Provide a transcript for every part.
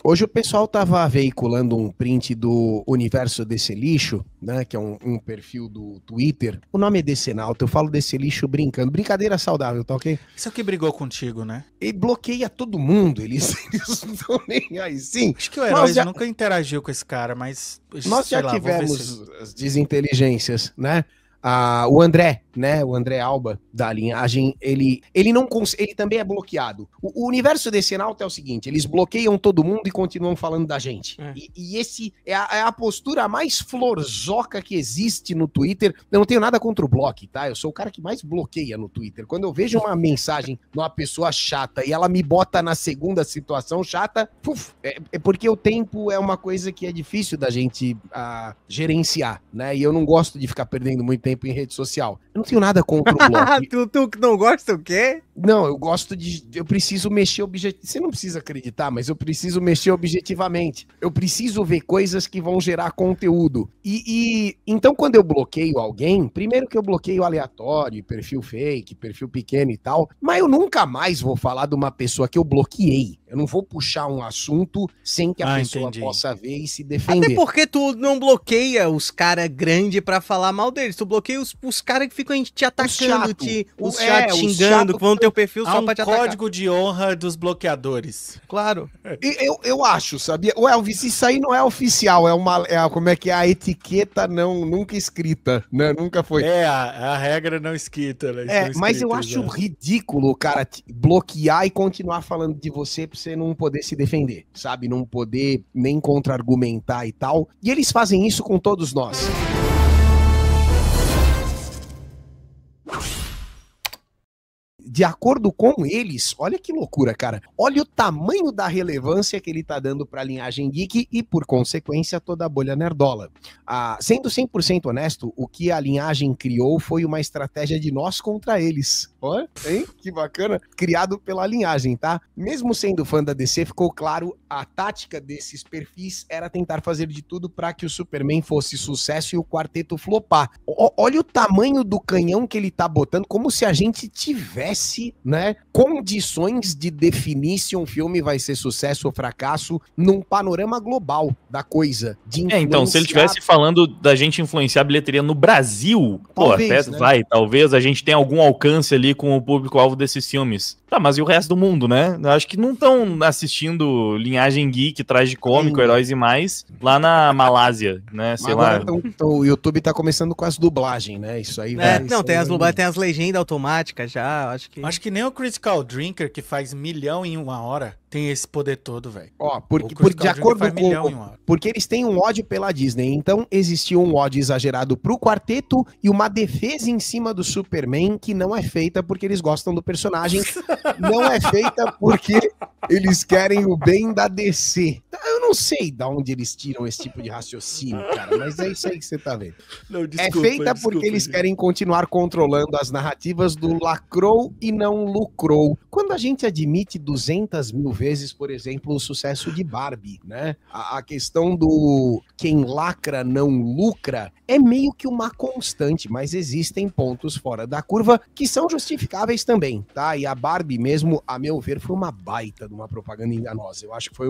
Hoje o pessoal tava veiculando um print do Universo Desse Lixo, né? Que é um perfil do Twitter. O nome é Decenalto, eu falo desse lixo brincando. Brincadeira saudável, tá ok? Isso aqui brigou contigo, né? E bloqueia todo mundo, eles não estão nem aí, sim. Acho que o Heróis nunca interagiu com esse cara, mas... Nós já tivemos as desinteligências, né? O André, né? O André Alba, da linhagem, ele também é bloqueado. O universo desse Enalto é o seguinte: eles bloqueiam todo mundo e continuam falando da gente. E esse é a postura mais florzoca que existe no Twitter. Eu não tenho nada contra o bloco, tá? Eu sou o cara que mais bloqueia no Twitter. Quando eu vejo uma mensagem de uma pessoa chata e ela me bota na segunda situação chata, é porque o tempo é uma coisa que é difícil da gente gerenciar, né? E eu não gosto de ficar perdendo muito tempo em rede social. Eu não tenho nada contra o bloco. Tu que não gosta o quê? Não, eu gosto de... Eu preciso mexer objetivamente. Você não precisa acreditar, mas eu preciso mexer objetivamente. Eu preciso ver coisas que vão gerar conteúdo. Então, quando eu bloqueio alguém, primeiro que eu bloqueio aleatório, perfil fake, perfil pequeno e tal, mas eu nunca mais vou falar de uma pessoa que eu bloqueei. Eu não vou puxar um assunto sem que a pessoa possa ver e se defender. Até porque tu não bloqueia os caras grandes pra falar mal deles. Tu bloqueia os caras que ficam te atacando, os chatos xingando, que vão no teu perfil só pra te atacar. Código de honra dos bloqueadores. Claro. Eu acho, sabia? O Elvis, isso aí não é oficial, como é que é a etiqueta nunca escrita, né? Nunca foi. É, a regra não escrita, né? Mas eu acho ridículo o cara bloquear e continuar falando de você pra você não poder se defender, sabe? Não poder nem contra-argumentar e tal. E eles fazem isso com todos nós. De acordo com eles, olha que loucura, cara. Olha o tamanho da relevância que ele tá dando pra linhagem geek e, por consequência, toda a bolha nerdola. Sendo 100% honesto, o que a linhagem criou foi uma estratégia de nós contra eles. Olha, hein? Que bacana. Criado pela linhagem, tá? Mesmo sendo fã da DC, ficou claro, a tática desses perfis era tentar fazer de tudo pra que o Superman fosse sucesso e o quarteto flopar. Olha o tamanho do canhão que ele tá botando, como se a gente tivesse, né, condições de definir se um filme vai ser sucesso ou fracasso num panorama global da coisa. Então, se ele estivesse falando da gente influenciar a bilheteria no Brasil, talvez, até né? Talvez a gente tenha algum alcance ali com o público-alvo desses filmes. Tá, mas e o resto do mundo, né? Eu acho que não estão assistindo Linhagem Geek, Traje Cômico, Heróis e Mais, lá na Malásia, né? Sei lá. Então, o YouTube tá começando com as dublagens, né? Isso aí vai... Não, tem as dublagens, tem as legendas automáticas já, Acho que nem o Critical Drinker, que faz 1 milhão em 1 hora, tem esse poder todo, velho. De acordo com... Porque eles têm um ódio pela Disney, então existiu um ódio exagerado pro quarteto e uma defesa em cima do Superman que não é feita porque eles gostam do personagem, não é feita porque eles querem o bem da DC. Eu não sei de onde eles tiram esse tipo de raciocínio, cara, mas é isso aí que você tá vendo. Não, desculpa, é feita porque eles querem continuar controlando as narrativas do lacrou e não lucrou. Quando a gente admite 200 mil vezes, por exemplo, o sucesso de Barbie, né? A questão do quem lacra não lucra é meio que uma constante, mas existem pontos fora da curva que são justificáveis também, tá? E a Barbie mesmo, a meu ver, foi uma baita de uma propaganda enganosa. Eu acho que foi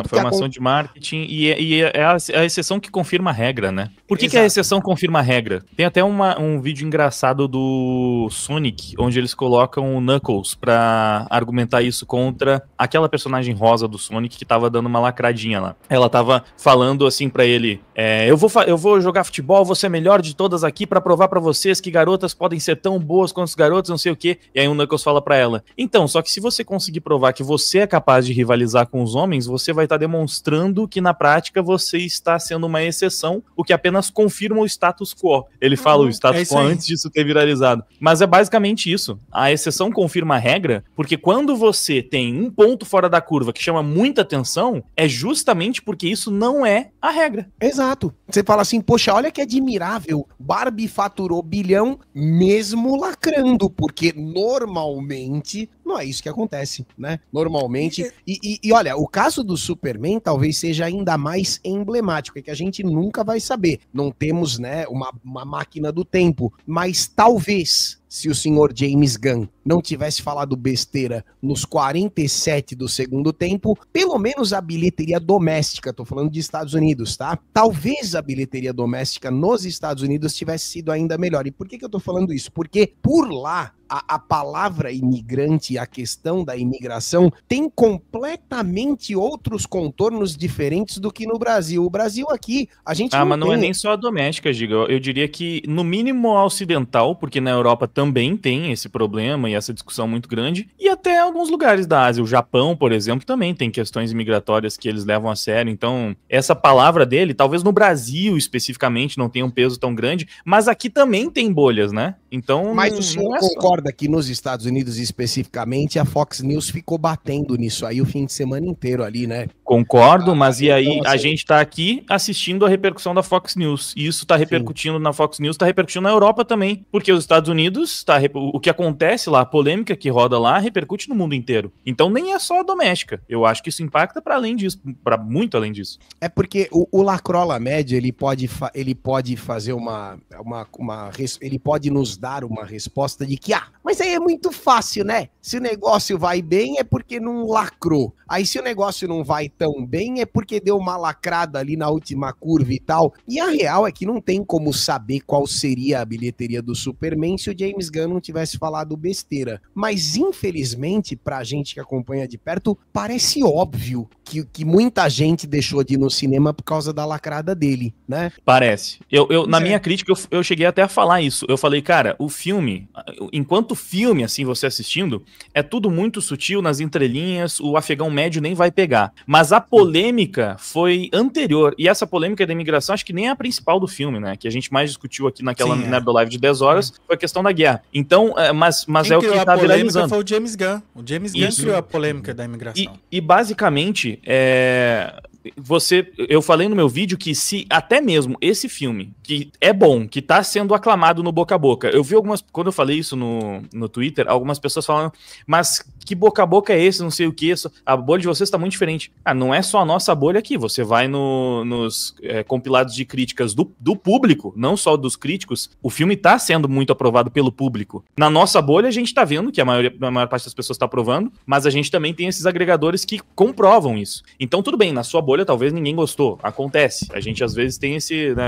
foi uma ação de marketing e é a exceção que confirma a regra, né? Por que a exceção confirma a regra? Tem até um vídeo engraçado do Sonic, onde eles colocam o Knuckles pra argumentar isso contra aquela personagem rosa do Sonic que tava dando uma lacradinha lá. Ela tava falando assim pra ele, eu vou jogar futebol, vou ser melhor de todas aqui pra provar pra vocês que garotas podem ser tão boas quanto os garotos, não sei o quê. E aí o Knuckles fala pra ela, então, só que se você conseguir provar que você é capaz de rivalizar com os homens, você vai estar demonstrando que na prática você está sendo uma exceção, o que apenas confirma o status quo. Ele fala o status quo antes disso ter viralizado. Mas é basicamente isso. A exceção confirma a regra, porque quando você tem um ponto fora da curva que chama muita atenção, é justamente porque isso não é a regra. Exato. Você fala assim, poxa, olha que admirável, Barbie faturou 1 bilhão mesmo lacrando, porque normalmente não é isso que acontece, né? Normalmente. E olha, o caso do Superman talvez seja ainda mais emblemático, é que a gente nunca vai saber. Não temos, né, uma máquina do tempo, mas talvez se o senhor James Gunn não tivesse falado besteira nos 47 do segundo tempo, pelo menos a bilheteria doméstica, tô falando de Estados Unidos, tá? Talvez a bilheteria doméstica nos Estados Unidos tivesse sido ainda melhor. E por que eu tô falando isso? Porque por lá, a palavra imigrante, a questão da imigração, tem completamente outros contornos diferentes do que no Brasil. O Brasil aqui, a gente mas não é nem só a doméstica, Giga. Eu diria que, no mínimo, a ocidental, porque na Europa também tem esse problema e essa discussão muito grande, e até alguns lugares da Ásia. O Japão, por exemplo, também tem questões imigratórias que eles levam a sério. Então, essa palavra dele, talvez no Brasil especificamente não tenha um peso tão grande, mas aqui também tem bolhas, né? Então, mas o senhor concorda que nos Estados Unidos especificamente a Fox News ficou batendo nisso aí o fim de semana inteiro ali, né? Concordo, mas e aí a gente tá aqui assistindo a repercussão da Fox News, e isso tá repercutindo na Fox News, tá repercutindo na Europa também, porque os Estados Unidos, o que acontece lá, a polêmica que roda lá, repercute no mundo inteiro. Então nem é só a doméstica, eu acho que isso impacta para além disso, para muito além disso. É porque o Lacrola Média, ele pode fazer ele pode nos dar uma resposta de que, mas aí é muito fácil, né? Se o negócio vai bem é porque não lacrou. Aí se o negócio não vai tão bem é porque deu uma lacrada ali na última curva e tal. E a real é que não tem como saber qual seria a bilheteria do Superman se o James Gunn não tivesse falado besteira. Mas infelizmente, pra gente que acompanha de perto, parece óbvio que muita gente deixou de ir no cinema por causa da lacrada dele, né? Parece. Na minha crítica, eu cheguei até a falar isso. Eu falei, cara, o filme, enquanto filme, assim, você assistindo, é tudo muito sutil nas entrelinhas, o afegão médio nem vai pegar. Mas a polêmica foi anterior, e essa polêmica da imigração acho que nem é a principal do filme, né? Que a gente mais discutiu aqui naquela Nerdolive de 10 horas, foi a questão da guerra. Então, mas é o que tá viralizando. Foi o James Gunn. O James Gunn criou a polêmica da imigração. E basicamente, eu falei no meu vídeo que se até mesmo esse filme, que é bom, que tá sendo aclamado no boca a boca, eu vi quando eu falei isso no Twitter, algumas pessoas falando, mas que boca a boca é esse, não sei o que, a bolha de vocês tá muito diferente. Não é só a nossa bolha aqui, você vai nos compilados de críticas do público, não só dos críticos, o filme tá sendo muito aprovado pelo público. Na nossa bolha a gente tá vendo que a maior parte das pessoas tá aprovando, mas a gente também tem esses agregadores que comprovam isso. Então tudo bem, na sua bolha talvez ninguém gostou, acontece, a gente às vezes tem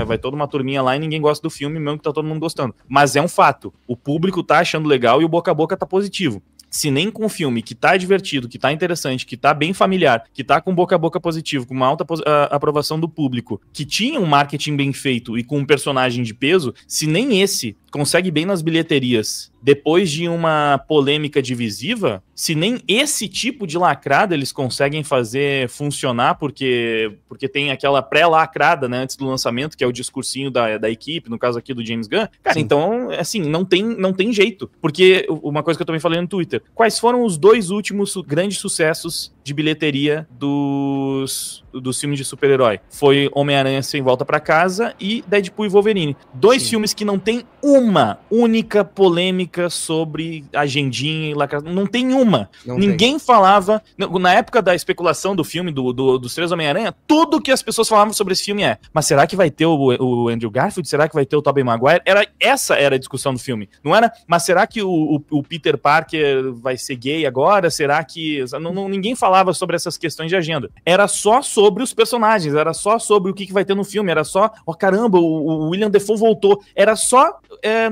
vai toda uma turminha lá e ninguém gosta do filme, mesmo que tá todo mundo gostando, mas é um fato, o público tá achando legal e o boca a boca tá positivo. Se nem com um filme que tá divertido, que tá interessante, que tá bem familiar, que tá com boca a boca positivo, com uma alta aprovação do público, que tinha um marketing bem feito e com um personagem de peso, se nem esse consegue bem nas bilheterias, depois de uma polêmica divisiva, se nem esse tipo de lacrada eles conseguem fazer funcionar, porque tem aquela pré-lacrada, né, antes do lançamento, que é o discursinho da equipe, no caso aqui do James Gunn, cara, então, assim, não tem jeito. Porque, uma coisa que eu também falei no Twitter, quais foram os dois últimos grandes sucessos de bilheteria dos filmes de super-herói? Foi Homem-Aranha Sem Volta Pra Casa e Deadpool e Wolverine. Dois filmes que não tem uma única polêmica sobre agendinha e lacração. Não tem uma. Ninguém falava... Na época da especulação do filme, dos três Homem-Aranha, tudo que as pessoas falavam sobre esse filme mas será que vai ter o Andrew Garfield? Será que vai ter o Tobey Maguire? Essa era a discussão do filme. Não era, mas será que o Peter Parker vai ser gay agora? Será que... Ninguém falava sobre essas questões de agenda. Era só sobre os personagens, era só sobre o que vai ter no filme, era só, caramba, o William Dafoe voltou. Era só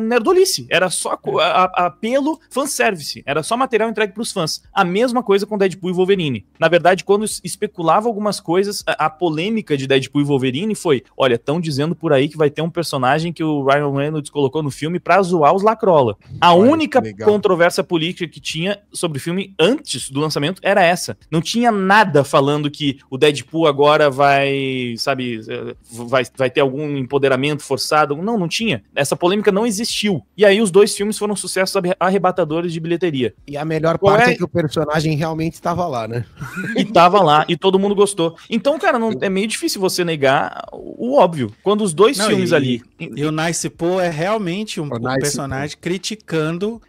nerdolice, era só apelo fanservice, era só material entregue pros fãs. A mesma coisa com Deadpool e Wolverine. Na verdade, quando especulava algumas coisas, a polêmica de Deadpool e Wolverine foi, olha, estão dizendo por aí que vai ter um personagem que o Ryan Reynolds colocou no filme pra zoar os lacrola. A única controvérsia política que tinha sobre o filme antes do lançamento era essa. Não tinha nada falando que o Deadpool agora vai ter algum empoderamento forçado. Não tinha. Essa polêmica não existiu. E aí os dois filmes foram sucessos arrebatadores de bilheteria. E a melhor parte é que o personagem realmente estava lá, né? E tava lá, e todo mundo gostou. Então, cara, é meio difícil você negar o óbvio. Quando os dois filmes ali... E o Nice Poe é realmente um personagem criticando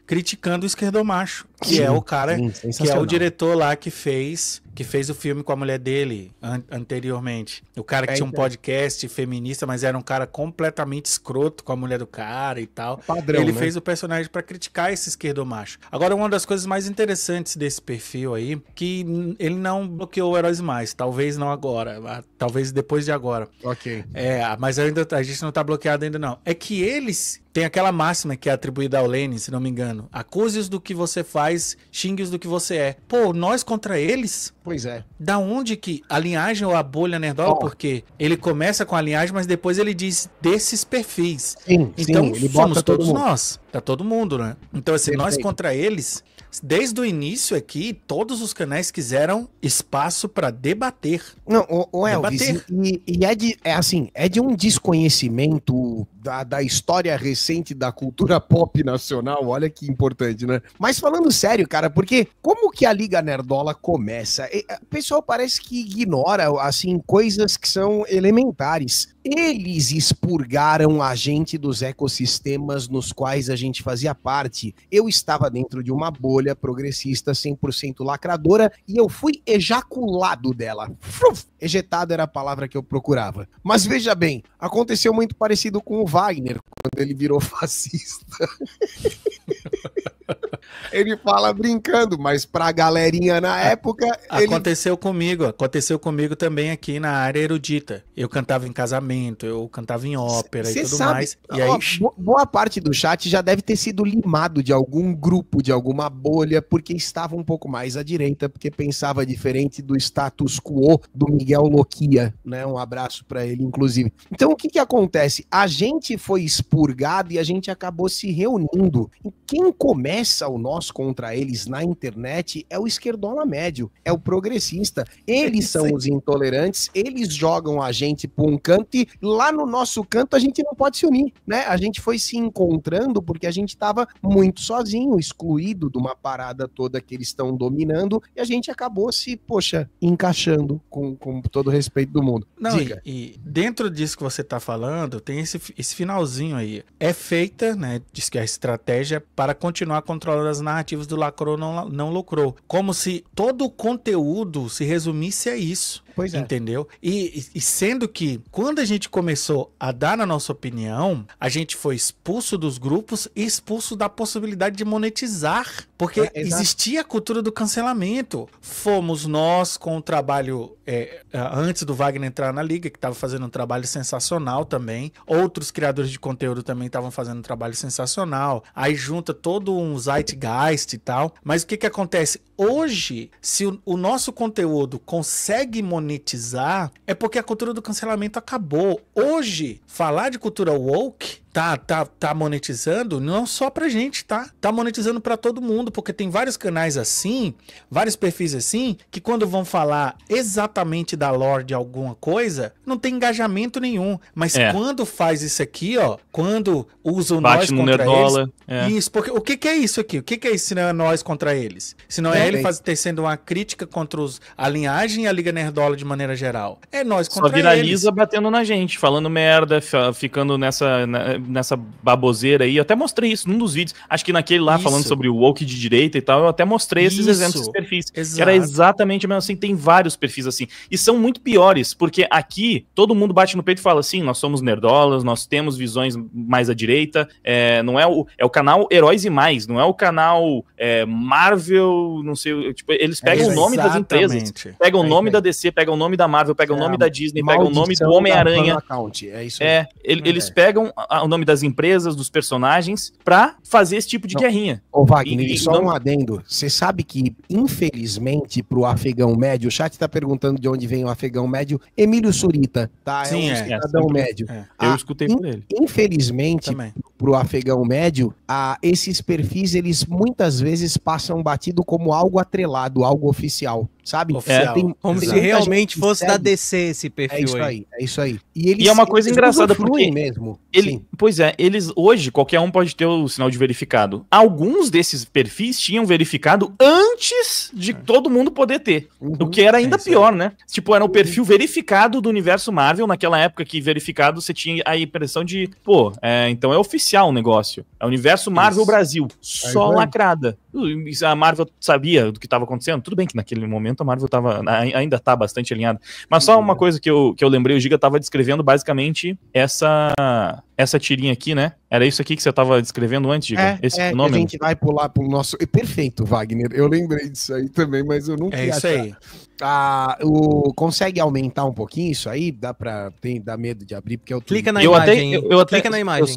o esquerdomacho. que é o cara, que é o diretor lá que fez o filme com a mulher dele anteriormente. O cara que tinha um podcast feminista, mas era um cara completamente escroto com a mulher do cara e tal. Padrão, ele fez o personagem pra criticar esse esquerdomacho. Agora, uma das coisas mais interessantes desse perfil aí, que ele não bloqueou Heróis Mais, talvez não agora, talvez depois de agora. Ok. Mas ainda a gente não tá bloqueado ainda não. É que eles tem aquela máxima que é atribuída ao Lenin, se não me engano. Acuse-os do que você faz, xingue-os do que você é. Pô, nós contra eles? Pois é. Da onde que a linhagem ou a bolha nerdola? Porque ele começa com a linhagem, mas depois ele diz desses perfis. Sim, então ele somos todos nós. Tá todo mundo, né? Então assim, nós contra eles... Desde o início aqui, todos os canais quiseram espaço para debater. Não, o Elvis, é de um desconhecimento da história recente da cultura pop nacional, olha que importante, né? Mas falando sério, cara, porque como que a Liga Nerdola começa? O pessoal parece que ignora, assim, coisas que são elementares. Eles expurgaram a gente dos ecossistemas nos quais a gente fazia parte. Eu estava dentro de uma bolha progressista 100% lacradora e eu fui ejaculado dela. Ejetado era a palavra que eu procurava. Mas veja bem, aconteceu muito parecido com o Wagner, quando ele virou fascista. Ele fala brincando, mas pra galerinha na época... Aconteceu comigo também aqui na área erudita. Eu cantava em casamento, eu cantava em ópera e tudo mais. E aí... Boa parte do chat já deve ter sido limado de algum grupo, de alguma bolha, porque estava um pouco mais à direita, porque pensava diferente do status quo do Miguel Loquia, né? Um abraço pra ele, inclusive. Então, o que que acontece? A gente foi expurgado e a gente acabou se reunindo. E quem começa o nosso contra eles na internet é o esquerdola médio, é o progressista. Eles são os intolerantes, eles jogam a gente para um canto e lá no nosso canto a gente não pode se unir, né? A gente foi se encontrando porque a gente estava muito sozinho, excluído de uma parada toda que eles estão dominando e a gente acabou se, encaixando com todo o respeito do mundo. Não, e dentro disso que você tá falando, tem esse finalzinho aí. É feita, né, diz que é a estratégia para continuar controlando as narrativas do lacrou não lucrou. Como se todo o conteúdo se resumisse a isso. Pois é. Entendeu? E sendo que quando a gente começou a dar a nossa opinião, a gente foi expulso dos grupos e expulso da possibilidade de monetizar. Porque existia a cultura do cancelamento. Fomos nós com o trabalho antes do Wagner entrar na liga, que estava fazendo um trabalho sensacional também. Outros criadores de conteúdo também estavam fazendo um trabalho sensacional. Aí junta todo um zeitgeist e tal. Mas o que acontece? Hoje, se o nosso conteúdo consegue monetizar, é porque a cultura do cancelamento acabou. Hoje, falar de cultura woke tá monetizando não só pra gente, tá monetizando pra todo mundo, porque tem vários canais assim, vários perfis assim, que quando vão falar exatamente da lore de alguma coisa, não tem engajamento nenhum, mas quando faz isso aqui, ó, quando usa o nós contra eles, isso, porque o que é isso aqui? O que é isso se não é nós contra eles? Se não é ele tecendo uma crítica contra a linhagem e a Liga Nerdola de maneira geral. É nós contra eles. Só viraliza batendo na gente, falando merda, ficando nessa baboseira aí. Eu até mostrei isso num dos vídeos. Acho que naquele lá, falando sobre o woke de direita e tal, eu até mostrei esses exemplos, esses perfis. Que era exatamente mesmo assim. Tem vários perfis assim. E são muito piores, porque aqui todo mundo bate no peito e fala assim, nós somos nerdolas, nós temos visões mais à direita, não é o canal Heróis e Mais, não é o canal Marvel, não sei, tipo, eles pegam o nome das empresas, pegam o nome da DC, pegam o nome da Marvel, pegam o nome da Disney, pegam o nome do Homem-Aranha. Eles pegam o nome das empresas, dos personagens, pra fazer esse tipo de guerrinha. Ô Wagner, só um adendo, você sabe que, infelizmente, pro afegão médio, o chat tá perguntando de onde vem o afegão médio, Emílio Surita, tá? Sim, um cidadão médio. Eu escutei por ele. Infelizmente, pro afegão médio, esses perfis, eles muitas vezes passam batido como algo atrelado, algo oficial. sabe? Como se realmente fosse da DC esse perfil aí. É isso aí. E é uma coisa engraçada porque mesmo. Pois é, eles hoje qualquer um pode ter o sinal de verificado. Alguns desses perfis tinham verificado antes de todo mundo poder ter. O que era ainda pior, né? Tipo, era o perfil verificado do universo Marvel naquela época que verificado você tinha a impressão de, então é oficial o negócio. É o universo Marvel Brasil, só lacrada. A Marvel sabia do que estava acontecendo. Tudo bem que naquele momento a Marvel ainda tá bastante alinhada. Mas só uma coisa que eu lembrei, o Giga tava descrevendo basicamente essa tirinha aqui, né? Era isso aqui que você tava descrevendo antes, Giga? Esse fenômeno. A gente vai pular pro nosso... Perfeito, Wagner. Eu lembrei disso aí também, mas eu não queria isso aí. Consegue aumentar um pouquinho isso aí? Dá medo de abrir, porque clica na imagem. Clica na imagem.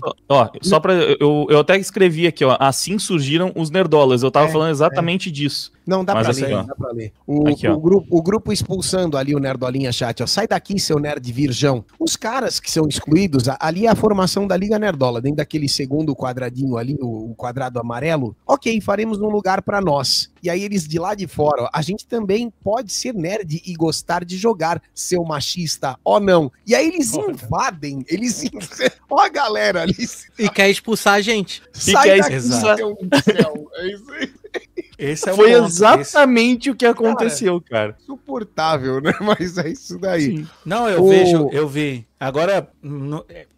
Eu até escrevi aqui, ó. Assim surgiram os nerdolas. Eu tava falando exatamente disso. Não, dá pra ler. O grupo expulsando ali o Nerdolinha Chat, ó. Sai daqui, seu nerd virgão. Os caras que são excluídos, ali é a formação da Liga Nerdola, dentro daquele segundo quadradinho ali, o quadrado amarelo. Ok, faremos um lugar pra nós. E aí eles de lá de fora, ó, a gente também pode ser nerd e gostar de jogar, seu machista, não. E aí eles invadem, ó a galera ali. E quer expulsar a gente. Sai daqui, seu céu. É isso aí. Foi exatamente o que aconteceu, cara. Insuportável, né? Mas é isso daí. Sim. Não, eu vi. Agora,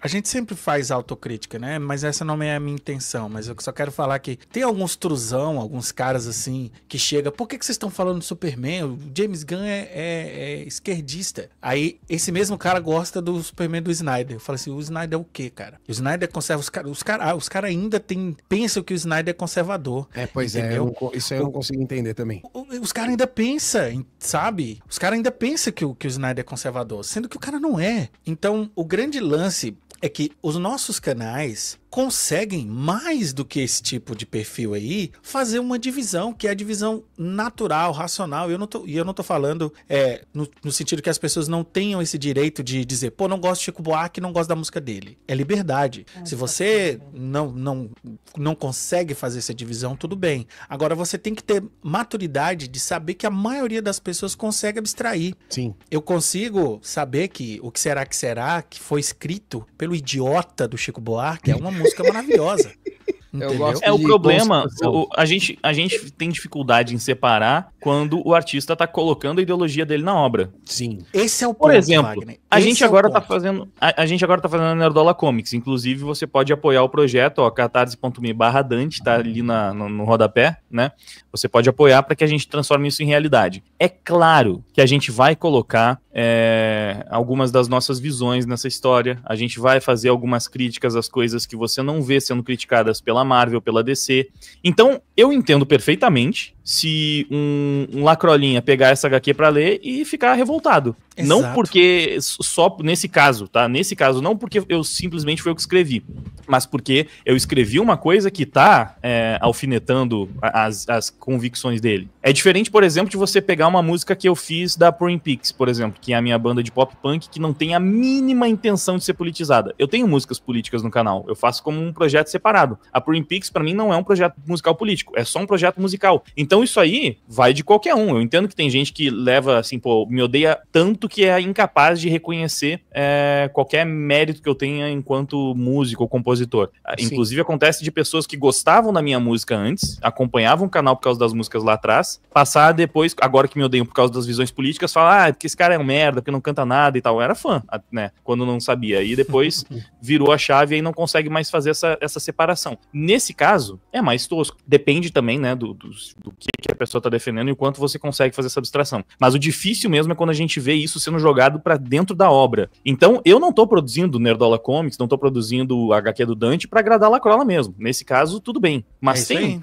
a gente sempre faz autocrítica, né? Mas essa não é a minha intenção. Mas eu só quero falar que tem alguns truzão, alguns caras assim, que chega. Por que vocês estão falando do Superman? O James Gunn é esquerdista. Aí, esse mesmo cara gosta do Superman do Snyder. Eu falo assim, o Snyder é o quê, cara? O Snyder conserva os caras ainda pensam que o Snyder é conservador. Pois entendeu? Isso aí eu não consigo entender também. Os caras ainda pensam, sabe? Os caras ainda pensam que o Snyder é conservador, sendo que o cara não é. Então, o grande lance é que os nossos canais conseguem, mais do que esse tipo de perfil aí, fazer uma divisão, que é a divisão natural, racional. E eu não tô falando no sentido que as pessoas não tenham esse direito de dizer, não gosto de Chico Buarque, não gosto da música dele. É liberdade. Se você não consegue fazer essa divisão, tudo bem. Agora, você tem que ter maturidade de saber que a maioria das pessoas consegue abstrair. Sim. Eu consigo saber que o que será que foi escrito pelo idiota do Chico Buarque é uma música maravilhosa. O problema, a gente tem dificuldade em separar quando o artista tá colocando a ideologia dele na obra. Sim. Esse é o ponto, por exemplo, Wagner. A gente agora tá fazendo a Nerdola Comics. Inclusive, você pode apoiar o projeto, catarse.me/Dante, tá ali no rodapé, né? Você pode apoiar para que a gente transforme isso em realidade. É claro que a gente vai colocar algumas das nossas visões nessa história. A gente vai fazer algumas críticas às coisas que você não vê sendo criticadas pela Marvel, pela DC. Então, eu entendo perfeitamente se um lacrolinha pegar essa HQ pra ler e ficar revoltado. Exato. Não porque, só nesse caso, tá? Nesse caso, não porque eu simplesmente foi eu que escrevi, mas porque eu escrevi uma coisa que tá alfinetando as convicções dele. É diferente, por exemplo, de você pegar uma música que eu fiz da Pouring Pix, por exemplo, que é a minha banda de pop punk, que não tem a mínima intenção de ser politizada. Eu tenho músicas políticas no canal, eu faço como um projeto separado. A Pouring Pix, pra mim, não é um projeto musical político, é só um projeto musical. Então isso aí vai de qualquer um. Eu entendo que tem gente que leva, assim, me odeia tanto que é incapaz de reconhecer qualquer mérito que eu tenha enquanto músico ou compositor. Sim. Inclusive acontece de pessoas que gostavam da minha música antes, acompanhavam o canal por causa das músicas lá atrás, passar depois, agora que me odeiam por causa das visões políticas, falar, porque esse cara é um merda, porque não canta nada e tal. Eu era fã, né, quando não sabia. E depois virou a chave e aí não consegue mais fazer essa separação. Nesse caso, é mais tosco. Depende também, né, do que a pessoa tá defendendo e o quanto você consegue fazer essa abstração. Mas o difícil mesmo é quando a gente vê isso sendo jogado pra dentro da obra. Então, eu não tô produzindo Nerdola Comics, não tô produzindo o HQ do Dante pra agradar a Lacrola mesmo. Nesse caso, tudo bem. Mas tem,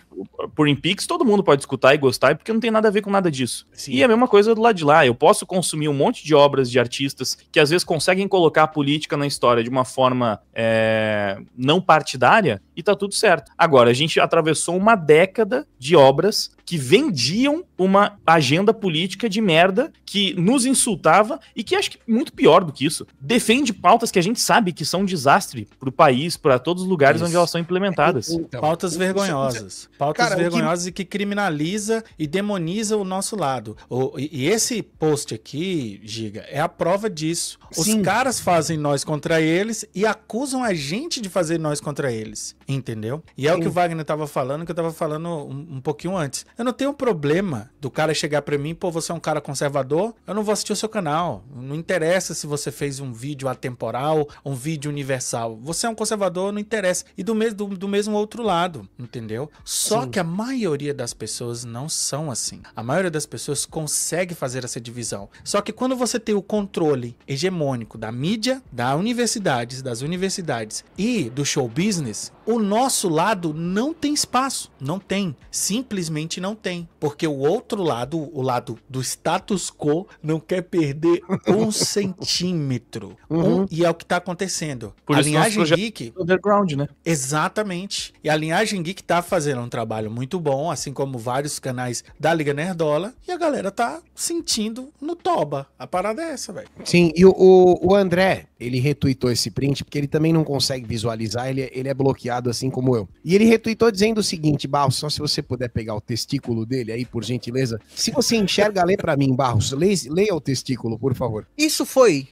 por Impix, todo mundo pode escutar e gostar, porque não tem nada a ver com nada disso. Sim. E a mesma coisa do lado de lá. Eu posso consumir um monte de obras de artistas que às vezes conseguem colocar a política na história de uma forma não partidária e tá tudo certo. Agora, a gente atravessou uma década de obras que vendiam uma agenda política de merda, que nos insultava e que acho que muito pior do que isso, defende pautas que a gente sabe que são um desastre pro país, para todos os lugares onde elas são implementadas. Então, pautas vergonhosas. Pautas vergonhosas e que criminaliza e demoniza o nosso lado. E esse post aqui, Giga, é a prova disso. Os caras fazem nós contra eles e acusam a gente de fazer nós contra eles. Entendeu? E é o que o Wagner tava falando, que eu tava falando um pouquinho antes. Eu não tenho problema do cara chegar pra mim, pô, você é um cara conservador, eu não vou assistir o seu canal. Não interessa se você fez um vídeo atemporal, um vídeo universal. Você é um conservador, não interessa. E do mesmo outro lado, entendeu? Só que a maioria das pessoas não são assim. A maioria das pessoas consegue fazer essa divisão. Só que quando você tem o controle hegemônico da mídia, das universidades e do show business, o nosso lado não tem espaço. Não tem. Simplesmente não tem. Porque o outro lado, o lado do status quo, não quer perder um centímetro. E é o que tá acontecendo. Por a isso Linhagem Geek... Underground, né? Exatamente. E a Linhagem Geek tá fazendo um trabalho muito bom, assim como vários canais da Liga Nerdola, e a galera tá sentindo no toba. A parada é essa, velho. Sim, e o André, ele retweetou esse print, porque ele também não consegue visualizar, ele é bloqueado assim como eu. E ele retweetou dizendo o seguinte, Barros, só se você puder pegar o testículo dele aí, por gentileza. Se você enxerga, lê pra mim, Barros. Leia o testículo, por favor. Isso foi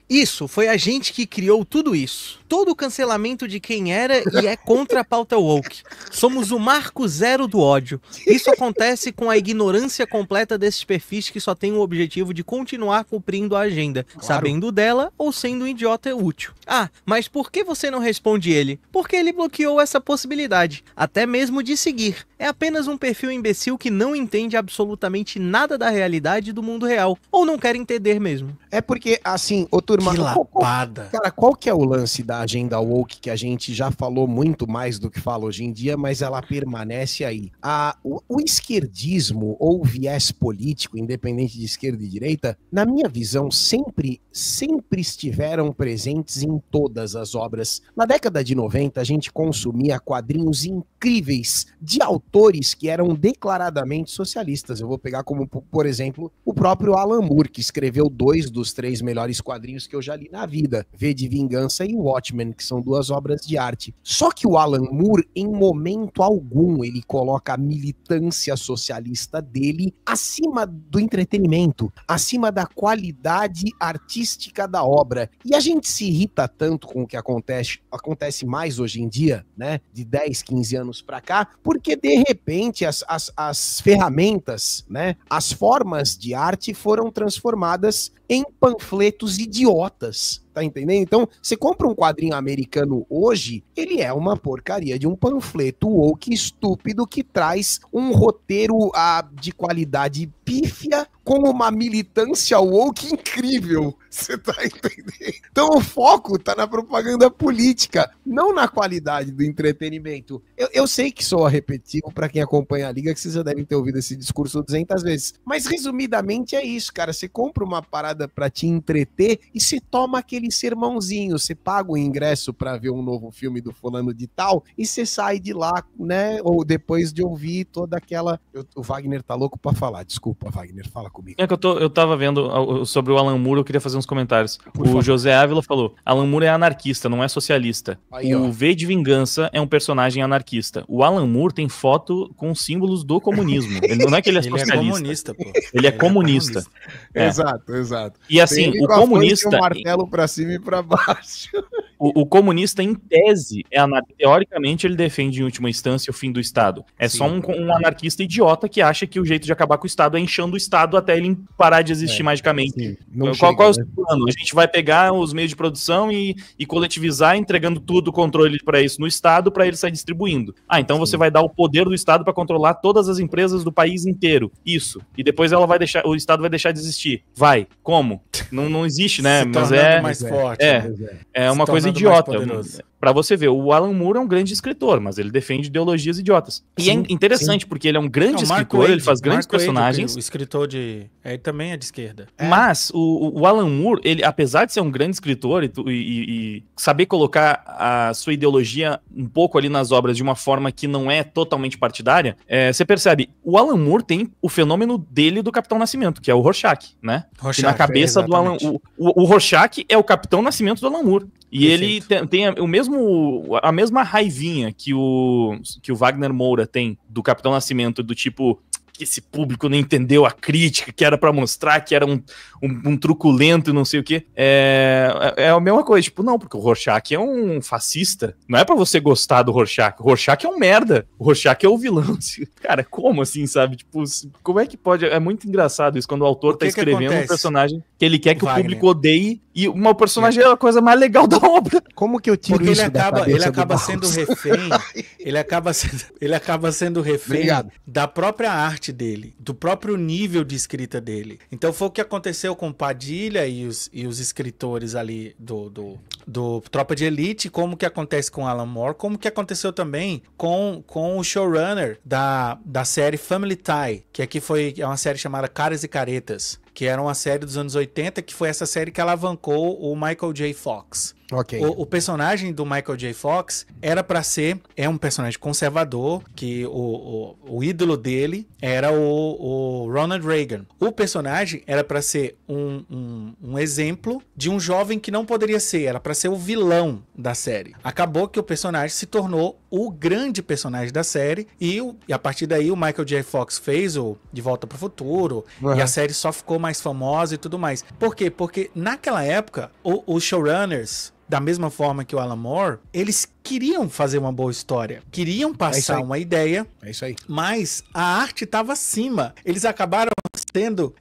a gente que criou tudo isso. Todo o cancelamento de quem era e é contra a pauta woke. Somos o marco zero do ódio. Isso acontece com a ignorância completa desses perfis que só têm o objetivo de continuar cumprindo a agenda, sabendo dela ou sendo um idiota útil. Ah, mas por que você não responde ele? Porque ele bloqueou essa possibilidade, até mesmo de seguir. É apenas um perfil imbecil que não entende absolutamente nada da realidade do mundo real, ou não quer entender mesmo. É porque, assim, ô turma... Que lapada. Cara, qual que é o lance da agenda woke que a gente já falou muito mais do que fala hoje em dia, mas ela permanece aí? O esquerdismo ou o viés político, independente de esquerda e direita, na minha visão, sempre estiveram presentes em todas as obras. Na década de 90, a gente consumia quadrinhos incríveis de autores que eram declaradamente socialistas. Eu vou pegar como, por exemplo, o próprio Alan Moore, que escreveu 2 dos 3 melhores quadrinhos que eu já li na vida, V de Vingança e Watchmen, que são 2 obras de arte. Só que o Alan Moore, em momento algum, ele coloca a militância socialista dele acima do entretenimento, acima da qualidade artística da obra. E a gente se irrita tanto com o que acontece mais hoje em dia, né, de 10, 15 anos pra cá, porque de repente as ferramentas, né, as formas de arte foram transformadas em panfletos idiotas. Tá entendendo? Então, você compra um quadrinho americano hoje, ele é uma porcaria de um panfleto woke estúpido que traz um roteiro de qualidade pífia com uma militância woke incrível. Você tá entendendo? Então o foco tá na propaganda política, não na qualidade do entretenimento. Eu sei que sou repetitivo pra quem acompanha a Liga, que vocês já devem ter ouvido esse discurso 200 vezes. Mas resumidamente é isso, cara. Você compra uma parada pra te entreter e você toma aquele sermãozinho. Você paga o ingresso pra ver um novo filme do fulano de tal e você sai de lá, né? Ou depois de ouvir toda aquela... O Wagner tá louco pra falar. Desculpa, Wagner, fala comigo. É que eu tava vendo sobre o Alan Moore, eu queria fazer uns comentários. O José Ávila falou, Alan Moore é anarquista, não é socialista. Aí, o V de Vingança é um personagem anarquista. O Alan Moore tem foto com símbolos do comunismo. Ele não é que ele é socialista. Ele é comunista, pô. Ele é comunista. É. Exato. E assim, o comunista... Um martelo pra cima e pra baixo. O comunista, em tese, teoricamente, ele defende, em última instância, o fim do Estado. É só um anarquista idiota que acha que o jeito de acabar com o Estado é inchando o Estado até ele parar de existir magicamente. Qual é o seu plano? A gente vai pegar os meios de produção e coletivizar, entregando tudo o controle para isso no Estado, para ele sair distribuindo. Então você vai dar o poder do Estado para controlar todas as empresas do país inteiro. Isso. E depois o Estado vai deixar de existir. Vai. Como? Não existe, né? Mas mais forte. É uma coisa idiota. pra você ver, o Alan Moore é um grande escritor, mas ele defende ideologias idiotas. E é interessante, porque ele é um grande escritor, ele faz grandes personagens. O escritor ele também é de esquerda. Mas o Alan Moore, ele, apesar de ser um grande escritor e saber colocar a sua ideologia um pouco ali nas obras de uma forma que não é totalmente partidária, você percebe, o Alan Moore tem o fenômeno dele do Capitão Nascimento, que é o Rorschach, né? Rorschach, que na cabeça do Alan... O Rorschach é o Capitão Nascimento do Alan Moore. E Perfeito. Ele tem a mesma raivinha que o Wagner Moura tem do Capitão Nascimento, do tipo... que esse público não entendeu a crítica, que era pra mostrar que era um truculento e não sei o quê. É a mesma coisa, tipo, não, porque o Rorschach é um fascista. Não é pra você gostar do Rorschach. O Rorschach é um merda. O Rorschach é o vilão. Cara, como assim, sabe? Tipo, como é que pode... É muito engraçado isso, quando o autor tá escrevendo um personagem que ele quer que o público odeie e o personagem é a coisa mais legal da obra. Como que eu tiro porque isso ele acaba sendo refém. Ele acaba sendo refém da própria arte dele, do próprio nível de escrita dele. Então foi o que aconteceu com Padilha e os escritores ali do Tropa de Elite, como que acontece com Alan Moore, como que aconteceu também com o showrunner da série Family Tie, que aqui é uma série chamada Caras e Caretas, que era uma série dos anos 80, que foi essa série que alavancou o Michael J. Fox. Okay. O personagem do Michael J. Fox era pra ser... É um personagem conservador, que o ídolo dele era o Ronald Reagan. O personagem era pra ser um exemplo de um jovem que não poderia ser. Era pra ser o vilão da série. Acabou que o personagem se tornou o grande personagem da série e a partir daí o Michael J. Fox fez o De Volta pro Futuro e a série só ficou mais famosa e tudo mais. Por quê? Porque naquela época os showrunners, da mesma forma que o Alan Moore, eles queriam fazer uma boa história, queriam passar uma ideia, mas a arte estava acima. Eles acabaram sendo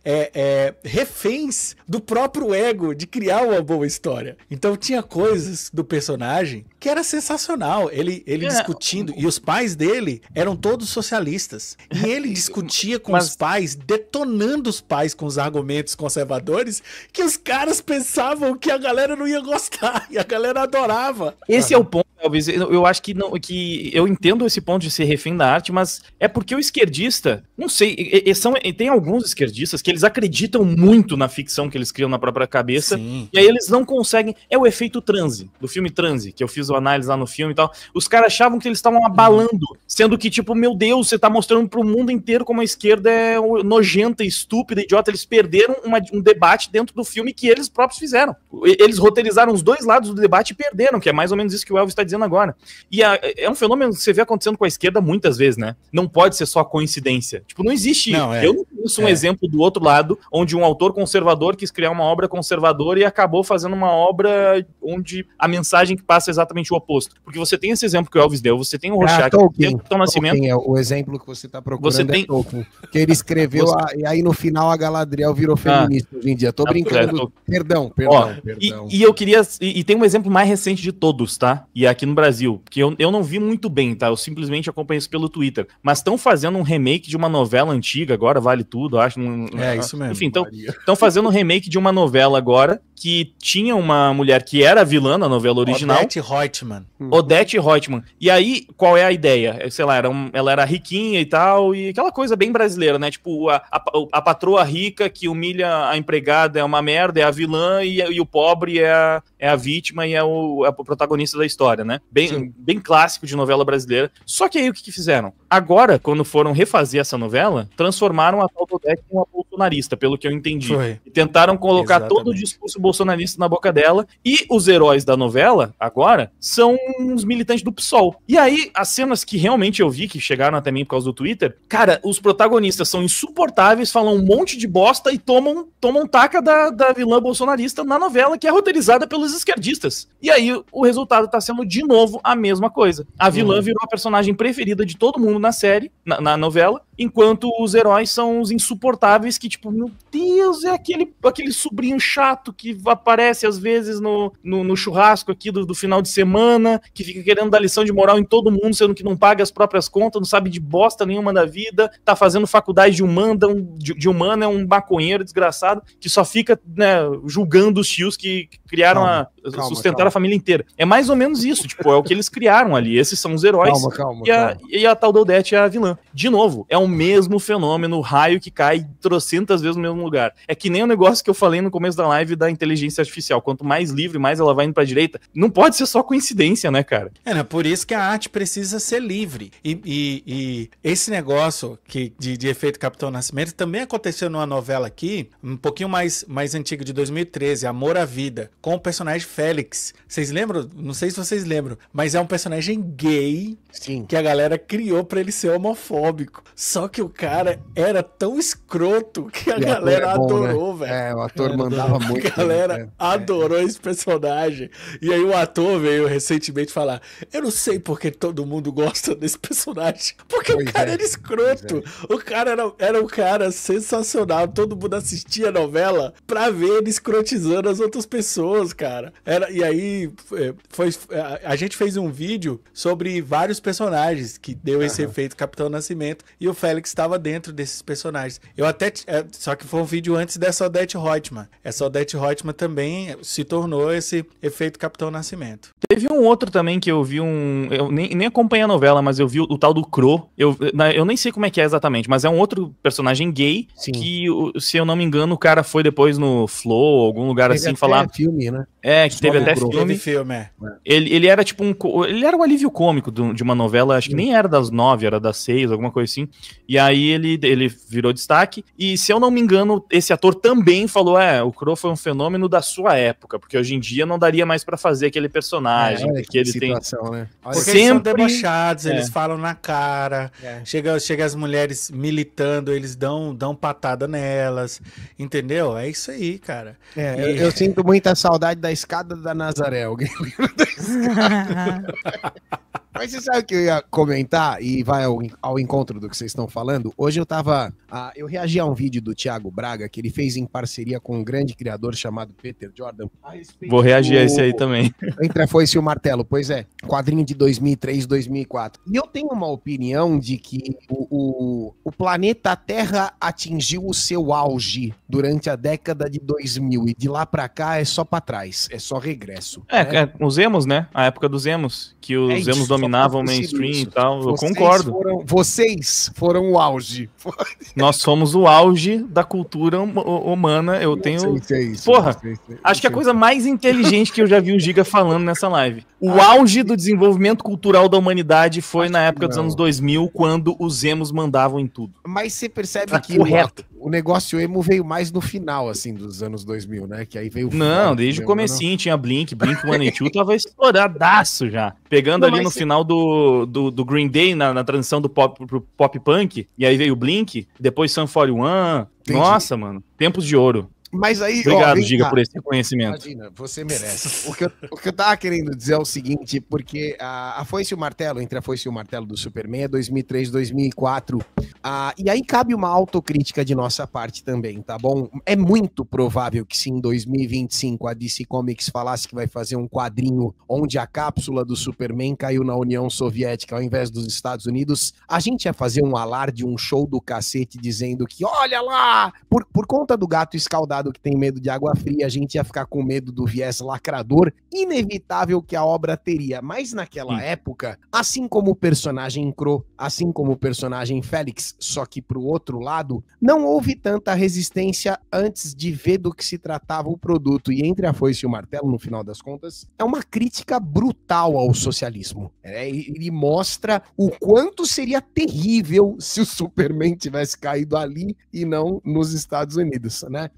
reféns do próprio ego de criar uma boa história. Então tinha coisas do personagem que era sensacional. Ele discutindo, e os pais dele eram todos socialistas. E ele discutia com os pais, detonando os pais com os argumentos conservadores, que os caras pensavam que a galera não ia gostar, e a galera adorava. Esse é o ponto, talvez. Eu acho que eu entendo esse ponto de ser refém da arte, mas é porque o esquerdista, não sei, tem alguns esquerdistas que eles acreditam muito na ficção que eles criam na própria cabeça. Sim. E aí eles não conseguem. É o efeito transe, do filme Transe, que eu fiz a análise lá no filme e tal. Os caras achavam que eles estavam abalando, sendo que, tipo, meu Deus, você tá mostrando pro mundo inteiro como a esquerda é nojenta, estúpida, idiota. Eles perderam um debate dentro do filme que eles próprios fizeram. Eles roteirizaram os dois lados do debate e perderam, que é mais ou menos isso que o Elvis tá dizendo agora. E é um fenômeno que você vê acontecendo com a esquerda muitas vezes, né? Não pode ser só coincidência. Tipo, não existe... Eu não conheço um exemplo do outro lado, onde um autor conservador quis criar uma obra conservadora e acabou fazendo uma obra onde a mensagem que passa é exatamente o oposto. Porque você tem esse exemplo que o Elvis deu, você tem o Rorschach, Tolkien, tem o Capitão Nascimento... É o exemplo que você tá procurando Tolkien. Que ele escreveu, e aí no final a Galadriel virou feminista hoje em dia. Tô brincando. Perdão. E eu queria... E tem um exemplo mais recente de todos, tá? E aqui no Brasil, que eu não vi muito bem, tá? Eu simplesmente acompanho isso pelo Twitter. Mas estão fazendo um remake de uma novela antiga agora, Vale Tudo, acho. Isso mesmo. Enfim, estão fazendo um remake de uma novela agora que tinha uma mulher que era vilã na novela original. Odete Reutemann. E aí, qual é a ideia? Sei lá, ela era riquinha e tal, e aquela coisa bem brasileira, né? Tipo, a patroa rica que humilha a empregada é uma merda, é a vilã, e o pobre é a vítima e é o protagonista da história, né? Bem clássico de novela brasileira. Só que aí o que fizeram? Agora, quando foram refazer essa novela, transformaram a tal Odete em uma bolsonarista, pelo que eu entendi. E tentaram colocar todo o discurso bolsonarista na boca dela, e os heróis da novela, agora, são uns militantes do PSOL. E aí, as cenas que realmente eu vi, que chegaram até mim por causa do Twitter, cara, os protagonistas são insuportáveis, falam um monte de bosta e tomam taca da vilã bolsonarista na novela, que é roteirizada pelos esquerdistas. E aí, o resultado tá sendo, de novo, a mesma coisa. A vilã virou a personagem preferida de todo mundo na série, na novela, enquanto os heróis são os insuportáveis que, tipo, meu Deus, é aquele sobrinho chato que aparece às vezes no churrasco aqui do final de semana, que fica querendo dar lição de moral em todo mundo, sendo que não paga as próprias contas, não sabe de bosta nenhuma da vida, tá fazendo faculdade de humana, é um maconheiro desgraçado, que só fica, né, julgando os tios que criaram sustentaram a família inteira. É mais ou menos isso, tipo, é o que eles criaram ali, esses são os heróis, e a tal da Odete é a vilã. De novo, é o mesmo fenômeno, o raio que cai trocentas vezes no mesmo lugar. É que nem o negócio que eu falei no começo da live da inteligência artificial, quanto mais livre, mais ela vai indo pra direita, não pode ser só coincidência, né, cara? É, né? Por isso que a arte precisa ser livre. E esse negócio de efeito Capitão Nascimento também aconteceu numa novela aqui, um pouquinho mais antiga, de 2013, Amor à Vida, com o personagem Félix. Vocês lembram? Não sei se vocês lembram, mas é um personagem gay. Sim. Que a galera criou pra ele ser homofóbico. Só que o cara era tão escroto que a galera adorou, né? Velho. O ator mandava muito. A galera adorou esse personagem. E aí o ator veio recentemente falar: eu não sei porque todo mundo gosta desse personagem. Porque o cara era escroto. O cara era um cara sensacional. Todo mundo assistia a novela pra ver ele escrotizando as outras pessoas, cara. E aí a gente fez um vídeo sobre vários personagens que deu esse efeito Capitão Nascimento, e o Félix estava dentro desses personagens. Só que foi um vídeo antes dessa Odete Roitman. Essa Odete Roitman também se tornou esse efeito Capitão Nascimento. Teve um outro também que eu vi eu nem acompanhei a novela, mas eu vi o tal do Crow. Eu nem sei como é que é exatamente, mas é um outro personagem gay. Sim. Que, se eu não me engano, o cara foi depois no Flow, algum lugar teve assim, falar... filme, né? É, que teve até filme. Ele era tipo ele era um alívio cômico de uma novela, acho que nem era das 9, era das 6, alguma coisa assim. E aí ele virou destaque. E se eu não me engano, esse ator também falou: o Crow foi um fenômeno da sua época, porque hoje em dia não daria mais pra fazer aquele personagem. Porque ele situação, né? Porque sempre... eles são debochados, eles falam na cara. Chega as mulheres militando, eles dão patada nelas. Entendeu? É isso aí, cara. Eu sinto muita saudade da escada da Nazaré. Alguém lembra da escada? Mas você sabe o que eu ia comentar e vai ao encontro do que vocês estão falando? Hoje eu reagi a um vídeo do Thiago Braga que ele fez em parceria com um grande criador chamado Peter Jordan. Vou reagir a esse aí também. Entre a Foice e o Martelo, pois é. Quadrinho de 2003, 2004. E eu tenho uma opinião de que o planeta Terra atingiu o seu auge durante a década de 2000 e de lá pra cá é só pra trás, é só regresso. Os emos, né? A época dos emos, que os emos dominavam o mainstream e tal. Eu concordo. Vocês foram o auge. Nós somos o auge da cultura humana. Eu tenho... Porra, acho que a coisa mais inteligente que eu já vi o Giga falando nessa live. O auge do desenvolvimento cultural da humanidade foi na época dos anos 2000, quando os emos mandavam em tudo. Mas você percebe que o negócio emo veio mais no final, assim, dos anos 2000, né? Que aí veio... Não, desde o comecinho tinha Blink 182 tava estouradaço já. Pegando ali no final do Green Day, na transição do pop pro pop punk, e aí veio o Blink, depois Sum 41. Entendi. Nossa, mano, tempos de ouro. Mas aí, obrigado, Giga, por esse reconhecimento. Imagina, você merece. O que eu tava querendo dizer é o seguinte, porque a Foice e o Martelo, entre a Foice e o Martelo do Superman é 2003, 2004. E aí cabe uma autocrítica de nossa parte também, tá bom? É muito provável que se em 2025 a DC Comics falasse que vai fazer um quadrinho onde a cápsula do Superman caiu na União Soviética ao invés dos Estados Unidos, a gente ia fazer um alarde, um show do cacete dizendo que, olha lá, por conta do gato escaldado que tem medo de água fria, a gente ia ficar com medo do viés lacrador, inevitável que a obra teria. Mas naquela época, assim como o personagem Crow, assim como o personagem Félix, só que pro outro lado, não houve tanta resistência antes de ver do que se tratava o produto. E entre a Foice e o Martelo, no final das contas, é uma crítica brutal ao socialismo. Ele mostra o quanto seria terrível se o Superman tivesse caído ali e não nos Estados Unidos, né?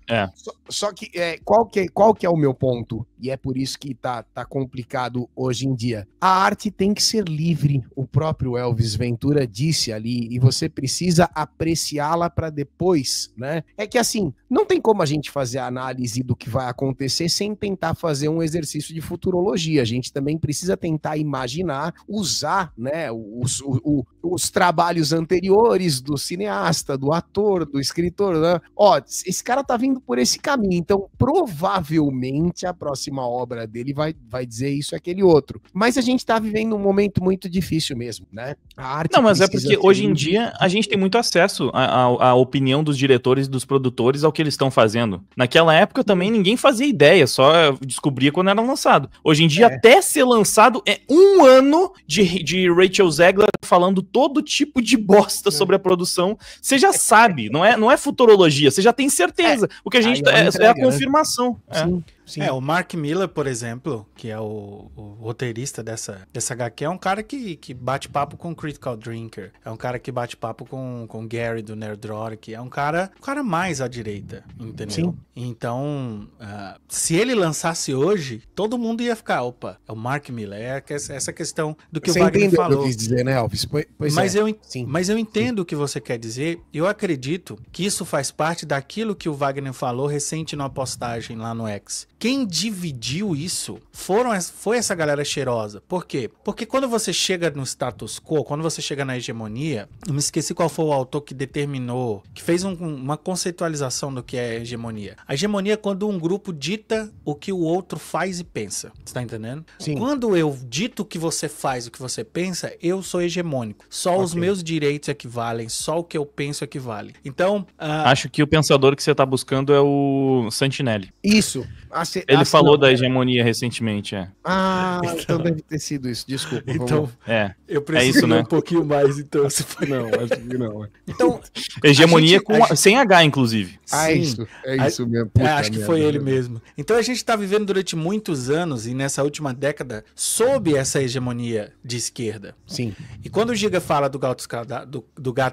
Só que, qual que é o meu ponto? E é por isso que tá complicado hoje em dia. A arte tem que ser livre. O próprio Elvis Ventura disse ali, e você precisa apreciá-la para depois, né? É que assim, não tem como a gente fazer a análise do que vai acontecer sem tentar fazer um exercício de futurologia. A gente também precisa tentar imaginar, usar, né, os trabalhos anteriores do cineasta, do ator, do escritor, né? Ó, esse cara tá vindo por esse caminho, então provavelmente a próxima obra dele vai dizer isso e aquele outro. Mas a gente tá vivendo um momento muito difícil mesmo, né? A arte não, mas é porque hoje em dia a gente tem muito acesso à opinião dos diretores e dos produtores ao que eles estão fazendo. Naquela época também ninguém fazia ideia, só descobria quando era lançado. Hoje em dia, até ser lançado, é um ano de Rachel Zegler falando todo tipo de bosta sobre a produção. Você já sabe, não é futurologia, você já tem certeza. O que a gente é a confirmação. Sim. Sim. O Mark Miller, por exemplo, que é o roteirista dessa HQ, é um cara que bate papo com Critical Drinker, é um cara que bate papo com Gary do Nerdrotic, é um cara mais à direita, entendeu? Sim. Então, se ele lançasse hoje, todo mundo ia ficar, opa, é o Mark Miller, essa questão do que você o Wagner falou. O que eu quis dizer, né, Elvis? Mas eu entendo o que você quer dizer, eu acredito que isso faz parte daquilo que o Wagner falou recente numa postagem lá no X. Quem dividiu isso foi essa galera cheirosa. Por quê? Porque quando você chega no status quo, quando você chega na hegemonia, eu me esqueci qual foi o autor que determinou, que fez uma conceitualização do que é hegemonia. A hegemonia é quando um grupo dita o que o outro faz e pensa. Você tá entendendo? Sim. Quando eu dito o que você faz, o que você pensa, eu sou hegemônico. Só os meus direitos equivalem, só o que eu penso equivale. Então... Acho que o pensador que você tá buscando é o Santinelli. Isso. Ele falou da hegemonia recentemente, então deve ter sido isso, desculpa. Então, eu preciso isso, né? um pouquinho mais, então. Não, acho que não. Então, hegemonia sem H, inclusive. É isso mesmo. Acho que foi ele mesmo. Então a gente tá vivendo durante muitos anos, e nessa última década, sob essa hegemonia de esquerda. Sim. E quando o Giga fala do gato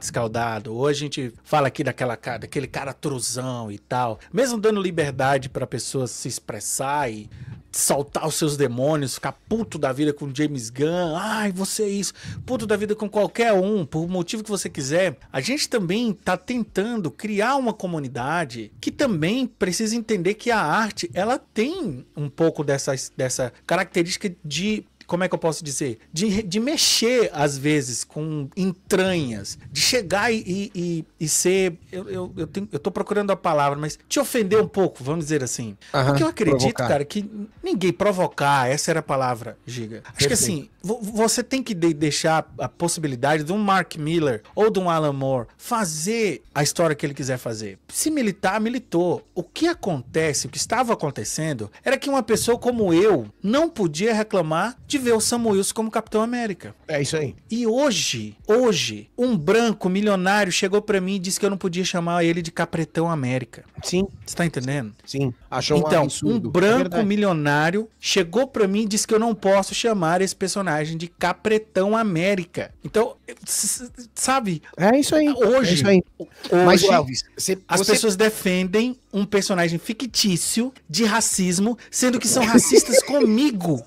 escaldado, ou a gente fala aqui daquele cara truzão e tal, mesmo dando liberdade pra pessoas se expressar e soltar os seus demônios, ficar puto da vida com James Gunn, você é isso, puto da vida com qualquer um, por motivo que você quiser, a gente também tá tentando criar uma comunidade que também precisa entender que a arte, ela tem um pouco dessa característica de... Como é que eu posso dizer? De mexer, às vezes, com entranhas. De chegar e ser... Eu tô procurando a palavra, mas te ofender um pouco, vamos dizer assim. Porque eu acredito, cara, que ninguém provocar, essa era a palavra, Giga. Acho que assim, você tem que deixar a possibilidade de um Mark Miller ou de um Alan Moore fazer a história que ele quiser fazer. Se militar, militou. O que acontece, o que estava acontecendo, era que uma pessoa como eu não podia reclamar de ver o Sam Wilson como Capitão América. É isso aí. E hoje, um branco milionário chegou pra mim e disse que eu não podia chamar ele de Capitão América. Sim. Você tá entendendo? Sim. Achou então, um absurdo. Um branco milionário chegou pra mim e disse que eu não posso chamar esse personagem de Capitão América. Então, sabe? É isso aí. Hoje, é isso aí. Mas, Elvis, as pessoas defendem um personagem fictício de racismo, sendo que são racistas comigo.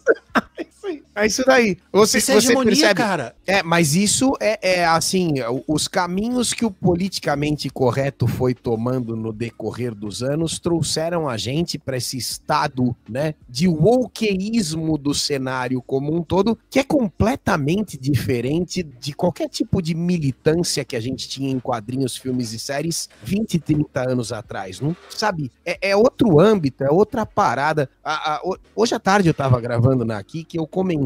É isso daí. Você hegemonia, percebe, cara. Mas isso é assim, os caminhos que o politicamente correto foi tomando no decorrer dos anos trouxeram a gente para esse estado, né, de wokeísmo do cenário como um todo, que é completamente diferente de qualquer tipo de militância que a gente tinha em quadrinhos, filmes e séries 20, 30 anos atrás, não sabe? É outro âmbito, é outra parada. Hoje à tarde eu tava gravando aqui que eu comentei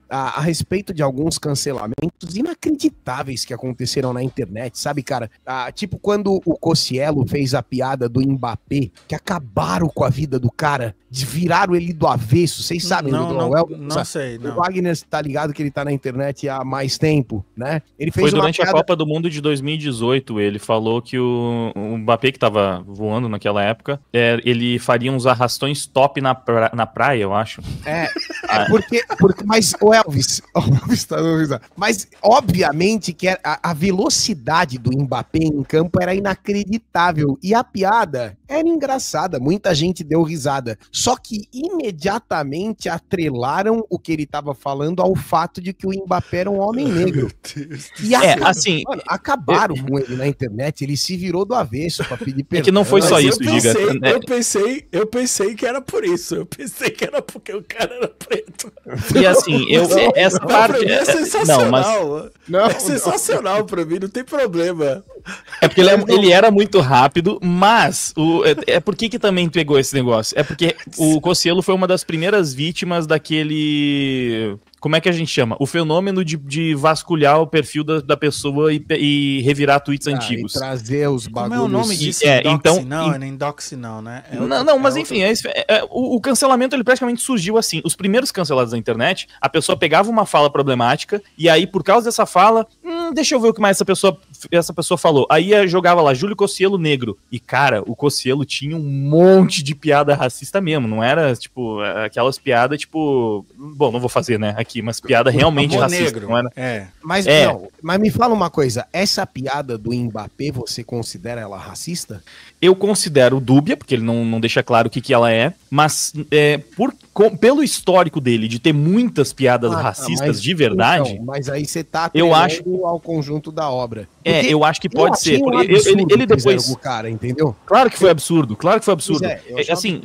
a respeito de alguns cancelamentos inacreditáveis que aconteceram na internet, sabe, cara? Tipo quando o Cossielo fez a piada do Mbappé, que acabaram com a vida do cara, viraram ele do avesso. Vocês sabem não, do não, não sei, não. O Wagner tá ligado que ele tá na internet há mais tempo, né? Ele fez Foi durante a Copa do Mundo de 2018, ele falou que o Mbappé, que tava voando naquela época, ele faria uns arrastões top na praia, eu acho. Porque mas o Elvis tá dizendo, mas obviamente que a velocidade do Mbappé em campo era inacreditável e a piada era engraçada, muita gente deu risada, só que imediatamente atrelaram o que ele tava falando ao fato de que o Mbappé era um homem negro. E assim, mano, acabaram com ele na internet, ele se virou do avesso pra pedir perdão. É que não foi só isso, Giga. Eu pensei que era por isso, eu pensei que era porque o cara era preto. E assim, essa parte... É sensacional. É sensacional pra mim, não tem problema. É porque ele era muito rápido, mas por que também pegou esse negócio? É porque o Cossielo foi uma das primeiras vítimas daquele... Como é que a gente chama? O fenômeno de vasculhar o perfil da pessoa e revirar tweets antigos. E trazer os bagulhos. Como é o nome disso? Então, não, é nem doxy não, né? Mas enfim, o cancelamento ele praticamente surgiu assim. Os primeiros cancelados da internet, a pessoa pegava uma fala problemática e aí, por causa dessa fala, deixa eu ver o que mais essa pessoa falou. Aí jogava lá, Júlio Cossielo negro. E, cara, o Cossielo tinha um monte de piada racista mesmo. Não era, tipo, aquelas piadas, tipo... Bom, não vou fazer, né, aqui, mas piada realmente racista. Negro. Não era? Mas não, mas me fala uma coisa. Essa piada do Mbappé, você considera ela racista? Eu considero dúbia, porque ele não deixa claro o que ela é, mas pelo histórico dele, de ter muitas piadas racistas de verdade... Então, mas aí você tá ao conjunto da obra. Eu acho que pode ser. Ele depois... O cara, entendeu? Claro que foi absurdo, assim,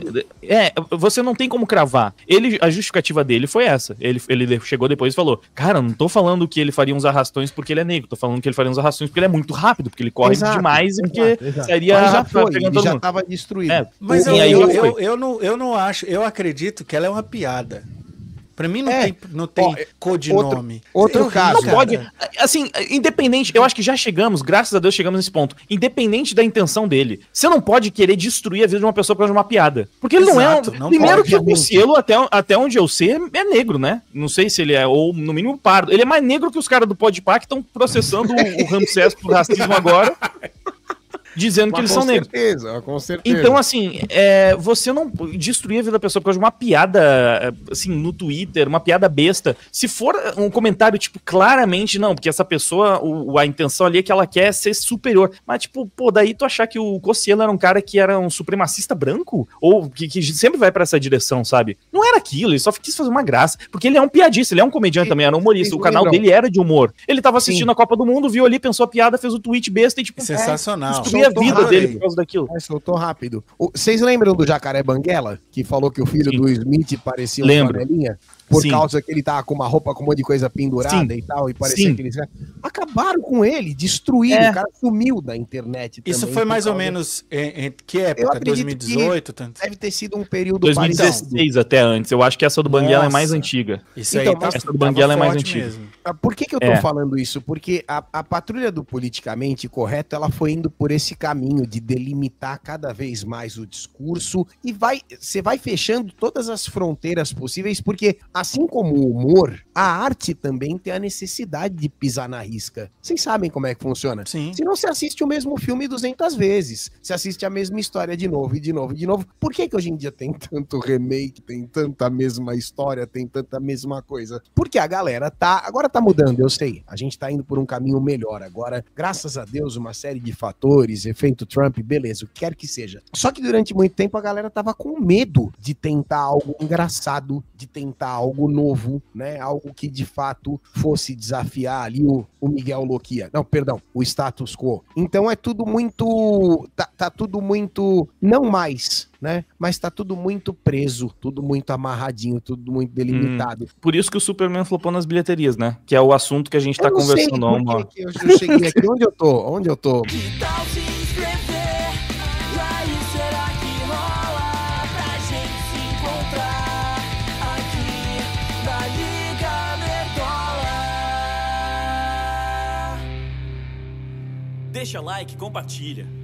você não tem como cravar. A justificativa dele foi essa. Ele chegou depois e falou, cara, não tô falando que ele faria uns arrastões porque ele é negro, tô falando que ele faria uns arrastões porque ele é muito rápido, porque ele corre demais e porque seria... Mas já foi, ele já tava destruído. Mas eu não acho, eu acredito que ela é uma piada. Pra mim não tem codinome. Outro caso. Não pode. Assim, independente, eu acho que já chegamos, graças a Deus chegamos nesse ponto. Independente da intenção dele. Você não pode querer destruir a vida de uma pessoa por causa de uma piada. Porque ele não é. Primeiro que o Cossielo, até onde eu sei, é negro, né? Não sei se ele é, ou no mínimo pardo. Ele é mais negro que os caras do Podpah que estão processando o Ramsés por racismo agora. Dizendo que eles são negros. Com certeza. Então, assim, você não destruir a vida da pessoa por causa de uma piada, assim, no Twitter, uma piada besta. Se for um comentário, tipo, claramente, não, porque essa pessoa, a intenção ali é que ela quer ser superior. Mas, tipo, daí tu achar que o Cossielo era um cara que era um supremacista branco? Ou que sempre vai pra essa direção, sabe? Não era aquilo, ele só quis fazer uma graça. Porque ele é um piadista, ele é um comediante também, era um humorista. O canal dele era de humor. Ele tava assistindo a Copa do Mundo, viu ali, pensou a piada, fez o tweet besta e, tipo... Sensacional. A vida dele por causa daquilo. Soltou rápido. Vocês lembram do Jacaré Banguela? Que falou que o filho do Smith parecia uma panelinha? Por causa que ele tava com uma roupa com um monte de coisa pendurada e tal, e parecia que eles... Acabaram com ele, destruíram, o cara sumiu da internet também. Isso foi mais ou menos em que época? 2018? Deve ter sido um período 2016 até antes. Eu acho que essa do Banguela é mais antiga. Isso aí essa do Banguela é mais antiga. Mesmo. Por que eu tô falando isso? Porque a patrulha do politicamente correto, ela foi indo por esse caminho de delimitar cada vez mais o discurso e você vai fechando todas as fronteiras possíveis, porque assim como o humor, a arte também tem a necessidade de pisar na risca. Vocês sabem como é que funciona? Sim. Se não se assiste o mesmo filme 200 vezes, se assiste a mesma história de novo e de novo e de novo. Por que hoje em dia tem tanto remake, tem tanta mesma história, tem tanta mesma coisa? Porque a galera agora tá mudando, eu sei. A gente tá indo por um caminho melhor agora. Graças a Deus, uma série de fatores, efeito Trump, beleza, o que quer que seja. Só que durante muito tempo a galera tava com medo de tentar algo engraçado, de tentar algo novo, né? Algo que de fato fosse desafiar ali o Miguel Loquia. Não, perdão, o status quo. Então é tudo muito... Tá tudo muito... Não mais, né? Mas tá tudo muito preso, tudo muito amarradinho, tudo muito delimitado. Por isso que o Superman flopou nas bilheterias, né? Que é o assunto que a gente tá conversando. Eu cheguei aqui. Onde eu tô? Que tal se inscrever? E aí, será que rola pra gente se encontrar aqui na Liga Nerdola? Deixa like, compartilha.